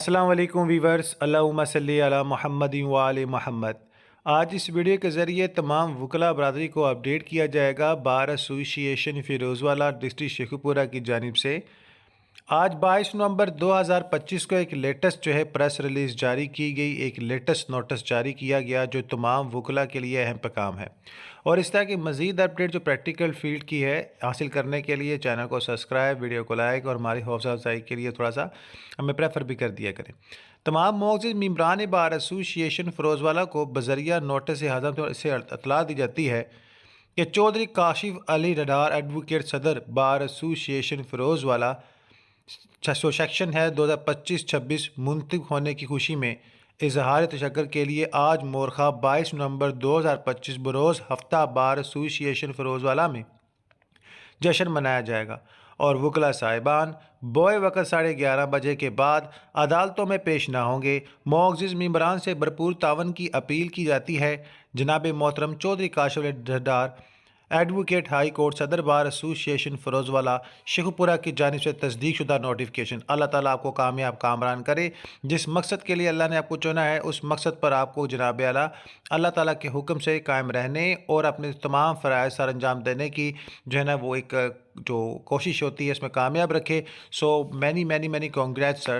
अस्सलाम वालेकुम वीवर्स, अल्लाहुम्मा सल्ली अला मुहम्मदिन व आले मोहम्मद। आज इस वीडियो के ज़रिए तमाम वकला बरदरी को अपडेट किया जाएगा बार एसोसिएशन फ़िरोज़वाला डिस्ट्रिक्ट शेखुपुरा की जानिब से। आज 22 नवंबर 2025 को एक लेटेस्ट जो है प्रेस रिलीज़ जारी की गई, एक लेटेस्ट नोटिस जारी किया गया जो तमाम वकला के लिए अहम पैगाम है। और इस तरह की मज़ीद अपडेट जो प्रैक्टिकल फील्ड की है हासिल करने के लिए चैनल को सब्सक्राइब, वीडियो को लाइक और हमारी हौसला अफजाई के लिए थोड़ा सा हमें प्रेफर भी कर दिया करें। तमाम मौजूद मम्बरान बार एसोसिएशन फ़िरोज़वाला को बज़रिया नोटिस हज़म से इतला दी जाती है कि चौधरी काशिफ अली डडार एडवोकेट सदर बार एसोसिएशन फ़िरोज़वाला सेक्शन है 2025-26 मुंतखब होने की खुशी में इजहार तशक्कुर के लिए आज मोरखा 22 नवंबर 2025 बरोज़ हफ्ता बार एसोसिएशन फ़िरोज़वाला में जश्न मनाया जाएगा और वकला साहिबान बोए वक़्त 11:30 बजे के बाद अदालतों में पेश ना होंगे। मोअज़्ज़िज़ मेंबरान से भरपूर तावन की अपील की जाती है। जनाब मोहतरम Chaudhry Kashif Ali Dadar advocate high court सदर बार एसोसिएशन फ़िरोज़वाला शेखुपुरा की जानिब से तस्दीक शुदा नोटिफिकेशन। अल्लाह ताला आपको कामयाब कामरान करे। जिस मकसद के लिए अल्लाह ने आपको चुना है उस मकसद पर आपको जनाब आला अल्लाह ताला के हुक्म से कायम रहने और अपने तमाम फ़राइज़ सर अंजाम देने की जो है ना वो एक जो कोशिश होती है इसमें कामयाब रखे। So many many many congrats sir.